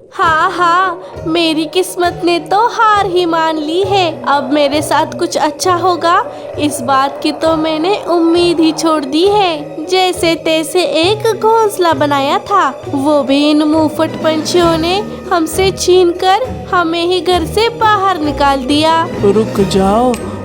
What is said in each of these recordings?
हाँ हाँ, मेरी किस्मत ने तो हार ही मान ली है। अब मेरे साथ कुछ अच्छा होगा, इस बात की तो मैंने उम्मीद ही छोड़ दी है। जैसे तैसे एक घोंसला बनाया था, वो भी इन मुंहफट पंछियों ने हमसे छीनकर हमें ही घर से बाहर निकाल दिया।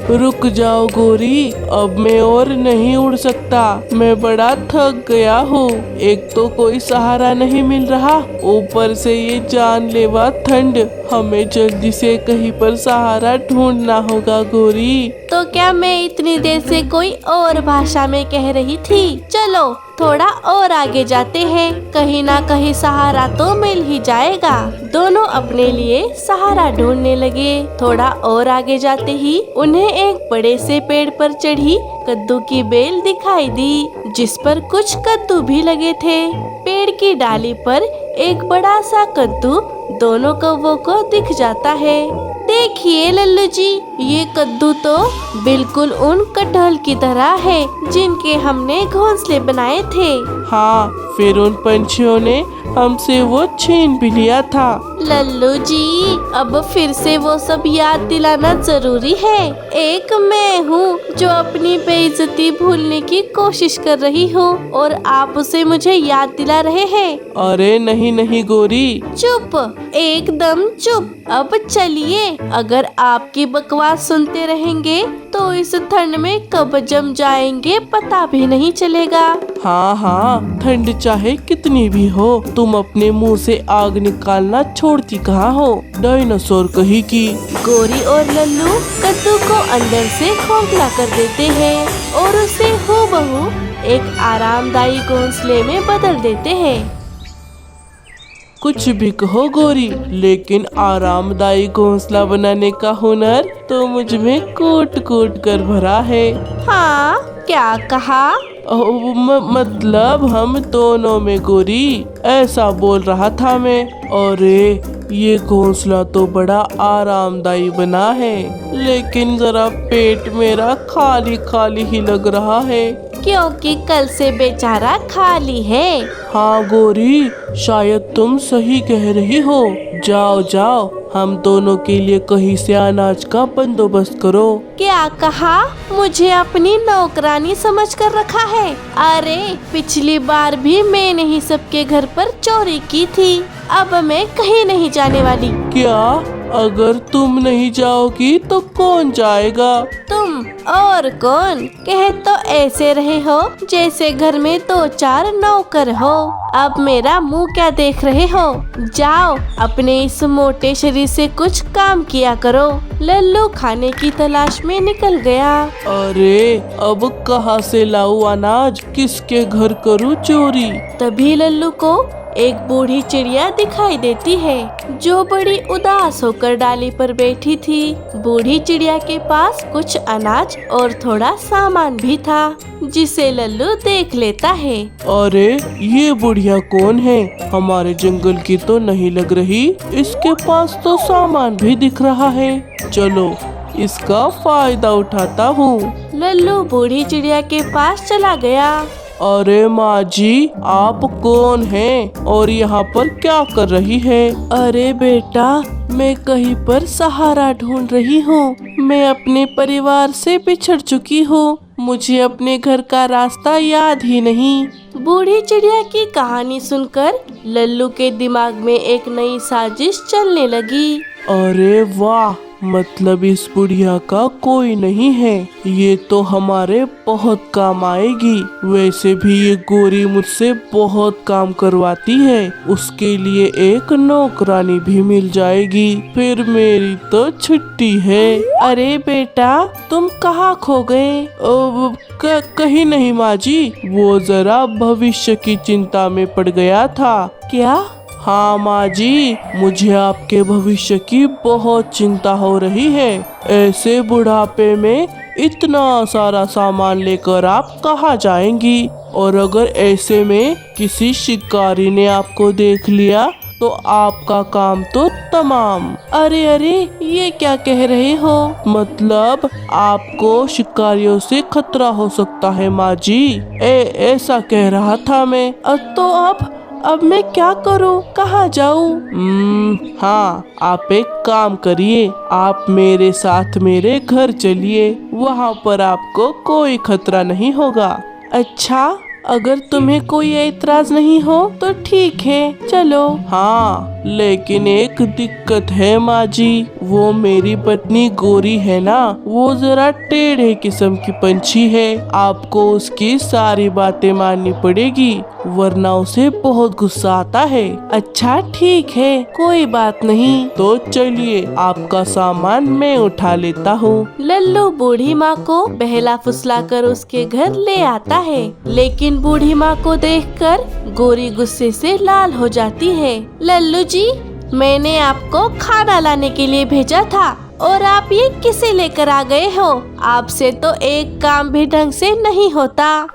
रुक जाओ गोरी, अब मैं और नहीं उड़ सकता। मैं बड़ा थक गया हूँ। एक तो कोई सहारा नहीं मिल रहा, ऊपर से ये जानलेवा ठंड। हमें जल्दी से कहीं पर सहारा ढूंढना होगा गोरी। तो क्या मैं इतनी देर से कोई और भाषा में कह रही थी? चलो थोड़ा और आगे जाते हैं, कहीं ना कहीं सहारा तो मिल ही जाएगा। दोनों अपने लिए सहारा ढूंढने लगे। थोड़ा और आगे जाते ही उन्हें एक बड़े से पेड़ पर चढ़ी कद्दू की बेल दिखाई दी, जिस पर कुछ कद्दू भी लगे थे। पेड़ की डाली पर एक बड़ा सा कद्दू दोनों कौवों को दिख जाता है। देखिए लल्लू जी, ये कद्दू तो बिल्कुल उन कटहल की तरह है जिनके हमने घोंसले बनाए थे। हाँ, फिर उन पंछियों ने हमसे वो छीन भी लिया था। लल्लू जी, अब फिर से वो सब याद दिलाना जरूरी है। एक मैं हूँ जो अपनी बेइज्जती भूलने की कोशिश कर रही हूँ और आप उसे मुझे याद दिला रहे हैं। अरे नहीं गोरी। चुप, एकदम चुप। अब चलिए, अगर आपकी बकवास सुनते रहेंगे तो इस ठंड में कब जम जाएंगे पता भी नहीं चलेगा। हाँ, ठंड चाहे कितनी भी हो, तुम अपने मुंह से आग निकालना छोड़ती कहाँ हो, डायनासोर कहीं की। गोरी और लल्लू कद्दू को अंदर से खोखला कर देते हैं और उसे हूबहू एक आरामदायी घोंसले में बदल देते हैं। कुछ भी कहो गोरी, लेकिन आरामदायी घोंसला बनाने का हुनर तो मुझ में कूट कूट कर भरा है। हाँ, क्या कहा? मतलब हम दोनों में गोरी, ऐसा बोल रहा था मैं। अरे ये घोंसला तो बड़ा आरामदायी बना है, लेकिन जरा पेट मेरा खाली खाली ही लग रहा है। क्योंकि कल से बेचारा खाली है। हाँ गोरी, शायद तुम सही कह रही हो। जाओ, हम दोनों के लिए कहीं से अनाज का बंदोबस्त करो। क्या कहा? मुझे अपनी नौकरानी समझ कर रखा है? अरे पिछली बार भी मैंने ही सबके घर पर चोरी की थी। अब मैं कहीं नहीं जाने वाली। क्या? अगर तुम नहीं जाओगी तो कौन जाएगा? तुम और कौन? कह तो ऐसे रहे हो जैसे घर में 2-4 नौकर हो। अब मेरा मुंह क्या देख रहे हो? जाओ, अपने इस मोटे शरीर से कुछ काम किया करो। लल्लू खाने की तलाश में निकल गया। अरे अब कहाँ से लाऊं अनाज, किसके घर करूँ चोरी? तभी लल्लू को एक बूढ़ी चिड़िया दिखाई देती है जो बड़ी उदास होकर डाली पर बैठी थी। बूढ़ी चिड़िया के पास कुछ अनाज और थोड़ा सामान भी था, जिसे लल्लू देख लेता है। अरे ये बुढ़िया कौन है? हमारे जंगल की तो नहीं लग रही, इसके पास तो सामान भी दिख रहा है। चलो इसका फायदा उठाता हूँ। लल्लू बूढ़ी चिड़िया के पास चला गया। अरे माँ जी, आप कौन हैं और यहाँ पर क्या कर रही है? अरे बेटा, मैं कहीं पर सहारा ढूंढ रही हूँ। मैं अपने परिवार से बिछड़ चुकी हूँ, मुझे अपने घर का रास्ता याद ही नहीं। बूढ़ी चिड़िया की कहानी सुनकर लल्लू के दिमाग में एक नई साजिश चलने लगी। अरे वाह, मतलब इस बुढ़िया का कोई नहीं है, ये तो हमारे बहुत काम आएगी। वैसे भी ये गोरी मुझसे बहुत काम करवाती है, उसके लिए एक नौकरानी भी मिल जाएगी, फिर मेरी तो छुट्टी है। अरे बेटा, तुम कहाँ खो गए? कहीं नहीं माँ जी, वो जरा भविष्य की चिंता में पड़ गया था। क्या? हाँ माँ जी, मुझे आपके भविष्य की बहुत चिंता हो रही है। ऐसे बुढ़ापे में इतना सारा सामान लेकर आप कहाँ जाएंगी? और अगर ऐसे में किसी शिकारी ने आपको देख लिया तो आपका काम तो तमाम। अरे ये क्या कह रहे हो? मतलब आपको शिकारियों से खतरा हो सकता है माँ जी, ऐसा कह रहा था मैं। तो अब मैं क्या करूं, कहाँ जाऊं? हाँ, आप एक काम करिए, आप मेरे साथ मेरे घर चलिए, वहाँ पर आपको कोई खतरा नहीं होगा। अच्छा, अगर तुम्हें कोई एतराज नहीं हो तो ठीक है, चलो। हाँ, लेकिन एक दिक्कत है माँ जी, वो मेरी पत्नी गोरी है ना, वो जरा टेढ़े किस्म की पंछी है। आपको उसकी सारी बातें माननी पड़ेगी, वरना उसे बहुत गुस्सा आता है। अच्छा ठीक है, कोई बात नहीं। तो चलिए, आपका सामान मैं उठा लेता हूँ। लल्लू बूढ़ी माँ को बहला फुसला कर उसके घर ले आता है, लेकिन बूढ़ी माँ को देखकर गोरी गुस्से से लाल हो जाती है। लल्लू जी, मैंने आपको खाना लाने के लिए भेजा था और आप ये किसे लेकर आ गए हो? आपसे तो एक काम भी ढंग से नहीं होता।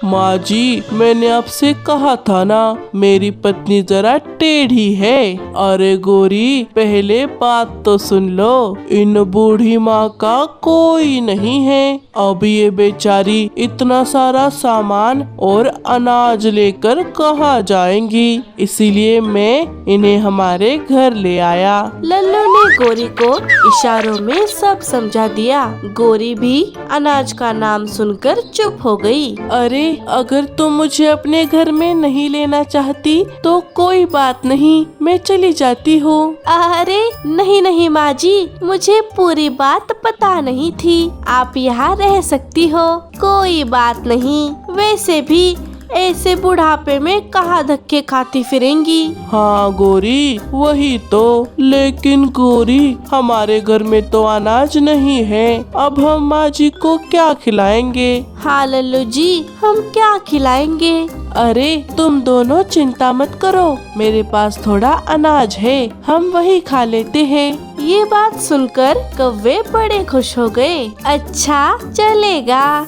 माँ जी, मैंने आपसे कहा था ना, मेरी पत्नी जरा टेढ़ी है। अरे गोरी, पहले बात तो सुन लो, इन बूढ़ी माँ का कोई नहीं है। अब ये बेचारी इतना सारा सामान और अनाज लेकर कहाँ जाएंगी, इसीलिए मैं इन्हें हमारे घर ले आया। लल्लू ने गोरी को इशारों में सब समझा दिया। गोरी भी अनाज का नाम सुनकर चुप हो गई। अरे, अगर तुम मुझे अपने घर में नहीं लेना चाहती तो कोई बात नहीं, मैं चली जाती हूँ। अरे नहीं नहीं माँ जी, मुझे पूरी बात पता नहीं थी। आप यहाँ रह सकती हो, कोई बात नहीं। वैसे भी ऐसे बुढ़ापे में कहाँ धक्के खाती फिरेंगी। हाँ गोरी, वही तो। लेकिन गोरी, हमारे घर में तो अनाज नहीं है, अब हम माँ जी को क्या खिलाएंगे? हाँ लल्लू जी, हम क्या खिलाएंगे? अरे तुम दोनों चिंता मत करो, मेरे पास थोड़ा अनाज है, हम वही खा लेते हैं। ये बात सुनकर कौवे बड़े खुश हो गए। अच्छा चलेगा।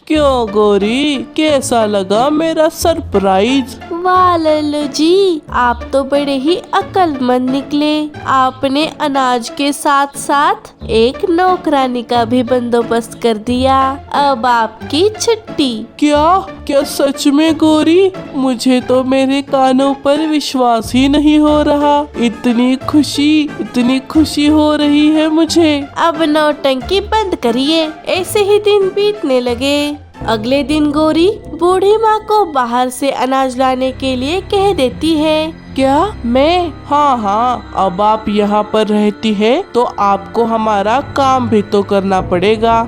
क्यों गोरी, कैसा लगा मेरा सरप्राइज? वाह लल्लू जी, आप तो बड़े ही अक्लमंद निकले। आपने अनाज के साथ साथ एक नौकरानी का भी बंदोबस्त कर दिया। अब आपकी छुट्टी। क्या क्या सच में गोरी? मुझे तो मेरे कानों पर विश्वास ही नहीं हो रहा। इतनी खुशी हो रही है मुझे। अब नौटंकी बंद करिए, ऐसे ही दिन बीतने लगे। अगले दिन गोरी बूढ़ी माँ को बाहर से अनाज लाने के लिए कह देती है। क्या मैं? हाँ, अब आप यहाँ पर रहती है तो आपको हमारा काम भी तो करना पड़ेगा।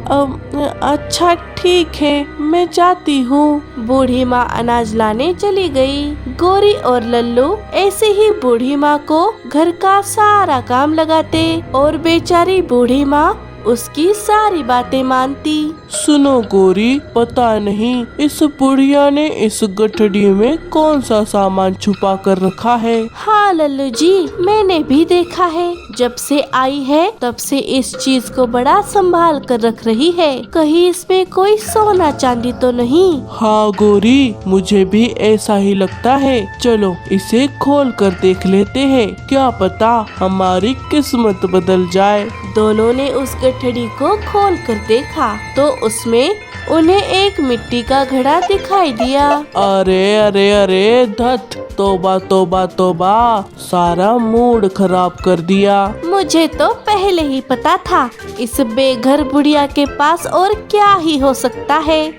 अच्छा ठीक है, मैं जाती हूँ। बूढ़ी माँ अनाज लाने चली गई। गोरी और लल्लू ऐसे ही बूढ़ी माँ को घर का सारा काम लगाते और बेचारी बूढ़ी माँ उसकी सारी बातें मानती। सुनो गोरी, पता नहीं इस बुढ़िया ने इस गठड़ी में कौन सा सामान छुपा कर रखा है। हाँ लल्लू जी, मैंने भी देखा है। जब से आई है तब से इस चीज को बड़ा संभाल कर रख रही है। कहीं इसमें कोई सोना चांदी तो नहीं? हाँ गोरी, मुझे भी ऐसा ही लगता है। चलो इसे खोल कर देख लेते हैं, क्या पता हमारी किस्मत बदल जाए। दोनों ने उस गठड़ी को खोल कर देखा तो उसमें उन्हें एक मिट्टी का घड़ा दिखाई दिया। अरे धत, तौबा, सारा मूड खराब कर दिया। मुझे तो पहले ही पता था, इस बेघर बुढ़िया के पास और क्या ही हो सकता है।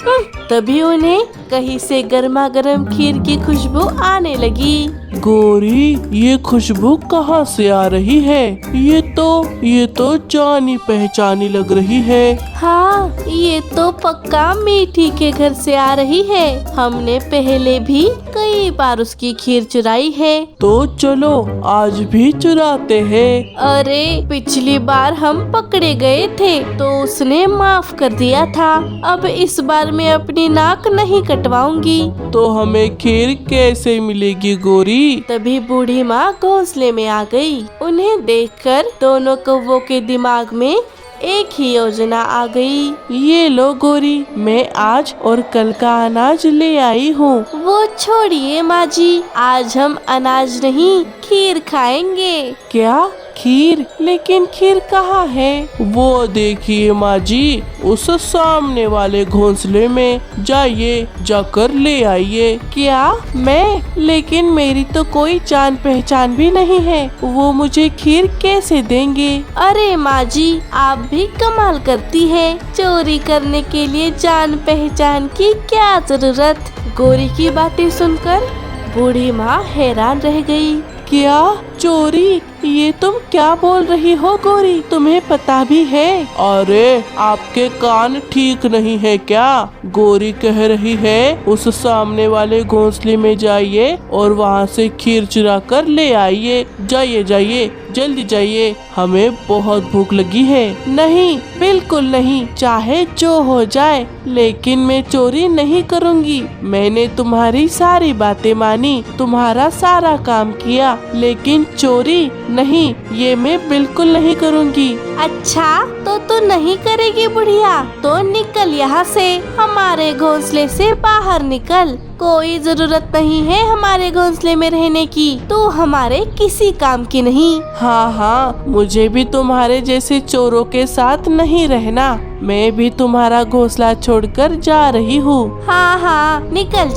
तभी उन्हें कहीं से गर्मा गर्म खीर की खुशबू आने लगी। गोरी, ये खुशबू कहाँ से आ रही है? ये तो जानी पहचानी लग रही है। हाँ, ये तो पक्का मीठी के घर से आ रही है। हमने पहले भी कई बार उसकी खीर चुराई है। तो चलो आज भी चुराते हैं। अरे पिछली बार हम पकड़े गए थे तो उसने माफ कर दिया था। अब इस बार मैं अपनी नाक नहीं कटवाऊंगी। तो हमें खीर कैसे मिलेगी गोरी? तभी बूढ़ी माँ घोंसले में आ गई। उन्हें देखकर दोनों कौवों के दिमाग में एक ही योजना आ गई। ये लो गोरी, मैं आज और कल का अनाज ले आई हूँ। वो छोड़िए माँ जी, आज हम अनाज नहीं खीर खाएंगे। क्या? खीर, लेकिन खीर कहाँ है? वो देखिए माँ जी, उस सामने वाले घोंसले में जाइए, जाकर ले आइए। क्या? मैं? लेकिन मेरी तो कोई जान पहचान भी नहीं है, वो मुझे खीर कैसे देंगे? अरे माँ जी, आप भी कमाल करती है। चोरी करने के लिए जान पहचान की क्या जरूरत? गौरी की बातें सुनकर बूढ़ी माँ हैरान रह गई। क्या चोरी? ये तुम क्या बोल रही हो गौरी? तुम्हें पता भी है? अरे आपके कान ठीक नहीं है क्या? गौरी कह रही है उस सामने वाले घोंसले में जाइए और वहाँ से खीर चुरा कर ले आइए। जाइए जाइए, जल्दी जाइए, हमें बहुत भूख लगी है। नहीं, बिल्कुल नहीं, चाहे जो हो जाए, लेकिन मैं चोरी नहीं करूँगी। मैंने तुम्हारी सारी बातें मानी, तुम्हारा सारा काम किया, लेकिन चोरी नहीं, ये मैं बिल्कुल नहीं करूँगी। अच्छा, तो तू नहीं करेगी बुढ़िया? तो निकल यहाँ से, हमारे घोंसले से बाहर निकल। कोई जरूरत नहीं है हमारे घोंसले में रहने की, तू हमारे किसी काम की नहीं। हाँ हाँ, मुझे भी तुम्हारे जैसे चोरों के साथ नहीं रहना। मैं भी तुम्हारा घोंसला छोड़कर जा रही हूँ। हाँ हाँ, निकल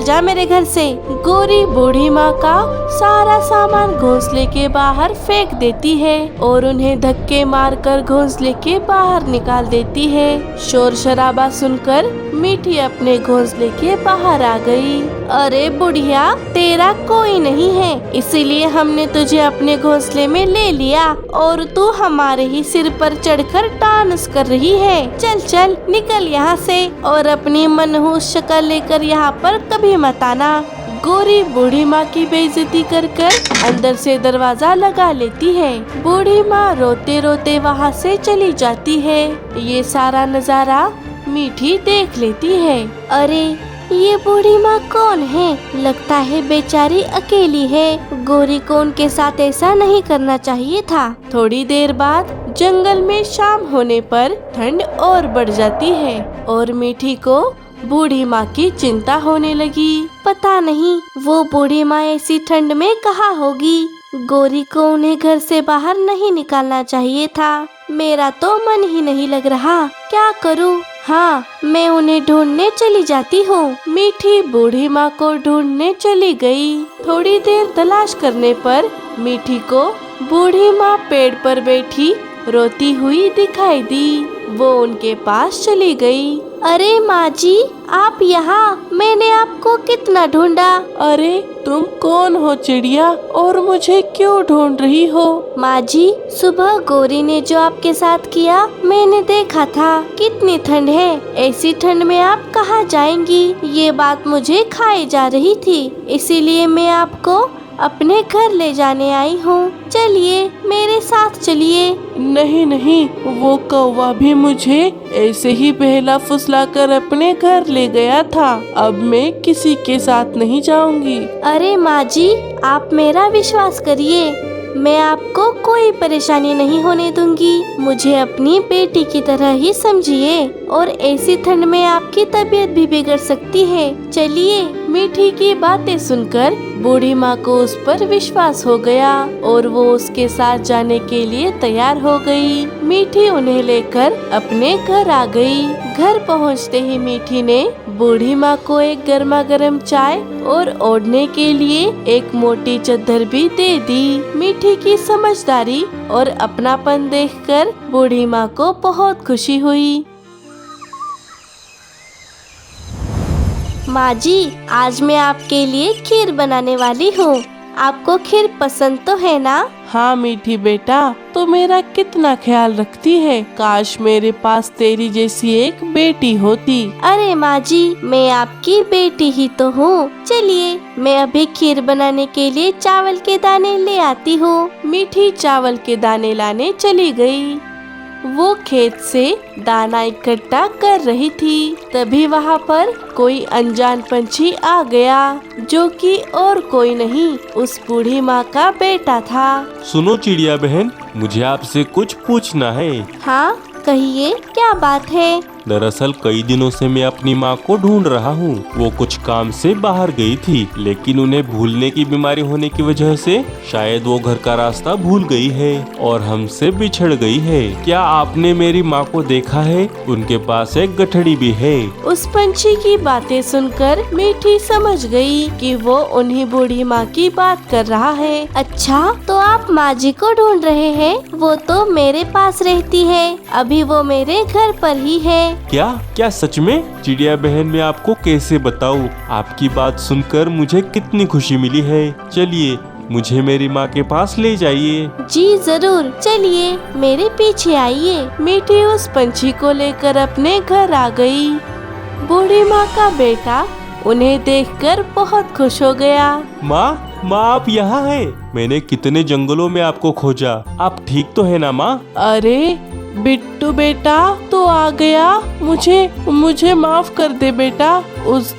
जा मेरे घर से। गौरी बूढ़ी माँ का सारा सामान घोंसले के बाहर फेंक देती है और उन्हें धक्के मारकर घोंसले के बाहर निकाल देती है। शोर शराबा सुनकर मीठी अपने घोंसले के बाहर आ गई। अरे बुढ़िया, तेरा कोई नहीं है, इसीलिए हमने तुझे अपने घोंसले में ले लिया और तू हमारे ही सिर पर चढ़कर डांस कर रही है। चल चल, निकल यहाँ से और अपनी मनहूस शक्ल लेकर यहाँ पर कभी मत आना। गौरी बूढ़ी माँ की बेइज्जती कर अंदर से दरवाजा लगा लेती है। बूढ़ी माँ रोते रोते वहाँ से चली जाती है। ये सारा नजारा मीठी देख लेती है। अरे, ये बूढ़ी माँ कौन है? लगता है बेचारी अकेली है। गौरी को उनके साथ ऐसा नहीं करना चाहिए था। थोड़ी देर बाद जंगल में शाम होने पर ठंड और बढ़ जाती है और मीठी को बूढ़ी माँ की चिंता होने लगी। पता नहीं वो बूढ़ी माँ ऐसी ठंड में कहाँ होगी। गौरी को उन्हें घर से बाहर नहीं निकालना चाहिए था। मेरा तो मन ही नहीं लग रहा, क्या करूँ? हाँ, मैं उन्हें ढूंढने चली जाती हूँ। मीठी बूढ़ी माँ को ढूंढने चली गई। थोड़ी देर तलाश करने पर मीठी को बूढ़ी माँ पेड़ पर बैठी रोती हुई दिखाई दी। वो उनके पास चली गई। अरे माँ जी, आप यहाँ? मैंने आपको कितना ढूंढा। अरे तुम कौन हो चिड़िया, और मुझे क्यों ढूंढ रही हो? माँ जी, सुबह गौरी ने जो आपके साथ किया मैंने देखा था। कितनी ठंड है, ऐसी ठंड में आप कहाँ जाएंगी? ये बात मुझे खाई जा रही थी, इसीलिए मैं आपको अपने घर ले जाने आई हूँ। चलिए, मेरे साथ चलिए। नहीं नहीं, वो कौवा भी मुझे ऐसे ही बहला फुसला कर अपने घर ले गया था। अब मैं किसी के साथ नहीं जाऊंगी। अरे माँ जी, आप मेरा विश्वास करिए, मैं आपको कोई परेशानी नहीं होने दूंगी। मुझे अपनी बेटी की तरह ही समझिए, और ऐसी ठंड में आपकी तबीयत भी बिगड़ सकती है। चलिए। मीठी की बातें सुनकर बूढ़ी माँ को उस पर विश्वास हो गया और वो उसके साथ जाने के लिए तैयार हो गई। मीठी उन्हें लेकर अपने घर आ गई। घर पहुँचते ही मीठी ने बूढ़ी माँ को एक गर्मा गर्म चाय और ओढ़ने के लिए एक मोटी चादर भी दे दी। मीठी की समझदारी और अपनापन देखकर बूढ़ी माँ को बहुत खुशी हुई। माँ जी, आज मैं आपके लिए खीर बनाने वाली हूँ। आपको खीर पसंद तो है ना? हाँ मीठी बेटा, तो मेरा कितना ख्याल रखती है। काश मेरे पास तेरी जैसी एक बेटी होती। अरे माँ जी, मैं आपकी बेटी ही तो हूँ। चलिए, मैं अभी खीर बनाने के लिए चावल के दाने ले आती हूँ। मीठी चावल के दाने लाने चली गई। वो खेत से दाना इकट्ठा कर रही थी। तभी वहाँ पर कोई अनजान पंछी आ गया, जो कि और कोई नहीं, उस बूढ़ी माँ का बेटा था। सुनो चिड़िया बहन, मुझे आपसे कुछ पूछना है। हाँ, कहिए, क्या बात है? दरअसल कई दिनों से मैं अपनी माँ को ढूंढ रहा हूँ। वो कुछ काम से बाहर गई थी, लेकिन उन्हें भूलने की बीमारी होने की वजह से शायद वो घर का रास्ता भूल गई है और हमसे बिछड़ गई है। क्या आपने मेरी माँ को देखा है? उनके पास एक गठड़ी भी है। उस पंछी की बातें सुनकर मीठी समझ गई कि वो उन्हीं बूढ़ी माँ की बात कर रहा है। अच्छा, तो आप माँ जी को ढूंढ रहे हैं? वो तो मेरे पास रहती है, अभी वो मेरे घर पर ही है। क्या क्या सच में? चिड़िया बहन, मैं आपको कैसे बताऊँ? आपकी बात सुनकर मुझे कितनी खुशी मिली है। चलिए, मुझे मेरी माँ के पास ले जाइए। जी जरूर, चलिए मेरे पीछे आइए। मीठी उस पंछी को लेकर अपने घर आ गई। बूढ़ी माँ का बेटा उन्हें देखकर बहुत खुश हो गया। माँ, आप यहाँ हैं? मैंने कितने जंगलों में आपको खोजा। आप ठीक तो है ना माँ? अरे बिट्टू बेटा, तो आ गया। मुझे माफ कर दे बेटा। उस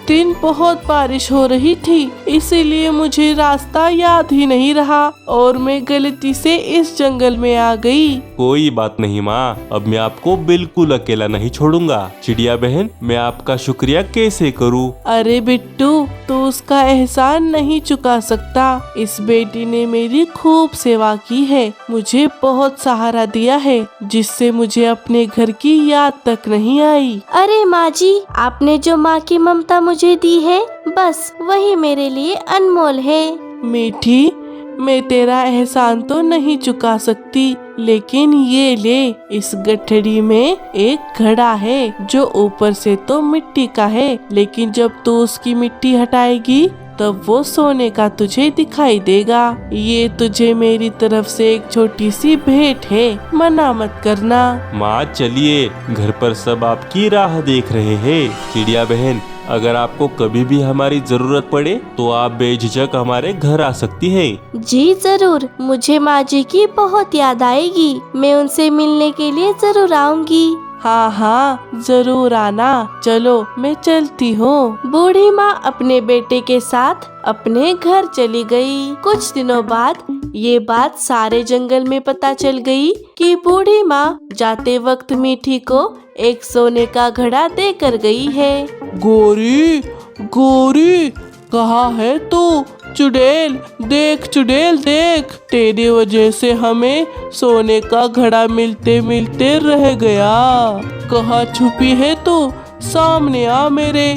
दिन बहुत बारिश हो रही थी, इसीलिए मुझे रास्ता याद ही नहीं रहा और मैं गलती से इस जंगल में आ गई। कोई बात नहीं माँ, अब मैं आपको बिल्कुल अकेला नहीं छोड़ूंगा। चिड़िया बहन, मैं आपका शुक्रिया कैसे करूँ? अरे बिट्टू, तो उसका एहसान नहीं चुका सकता। इस बेटी ने मेरी खूब सेवा की है, मुझे बहुत सहारा दिया है, जिससे मुझे अपने घर की याद तक नहीं आई। अरे माँ जी, आपने जो माँ की ममता मुझे दी है, बस वही मेरे लिए अनमोल है। मीठी, मैं तेरा एहसान तो नहीं चुका सकती, लेकिन ये ले, इस गठड़ी में एक घड़ा है जो ऊपर से तो मिट्टी का है, लेकिन जब तू उसकी मिट्टी हटाएगी तब वो सोने का तुझे दिखाई देगा। ये तुझे मेरी तरफ से एक छोटी सी भेंट है, मना मत करना। माँ चलिए, घर पर सब आपकी राह देख रहे हैं। चिड़िया बहन, अगर आपको कभी भी हमारी जरूरत पड़े तो आप बेझिझक हमारे घर आ सकती हैं। जी जरूर, मुझे माँ जी की बहुत याद आएगी। मैं उनसे मिलने के लिए जरूर आऊंगी। हाँ हाँ, जरूर आना। चलो, मैं चलती हूँ। बूढ़ी माँ अपने बेटे के साथ अपने घर चली गई। कुछ दिनों बाद ये बात सारे जंगल में पता चल गई कि बूढ़ी माँ जाते वक्त मीठी को एक सोने का घड़ा देकर गई है। गोरी, गोरी, कहाँ है तू? चुड़ैल देख, चुड़ैल देख, तेरी वजह से हमें सोने का घड़ा मिलते मिलते रह गया। कहाँ छुपी है तू? सामने आ मेरे।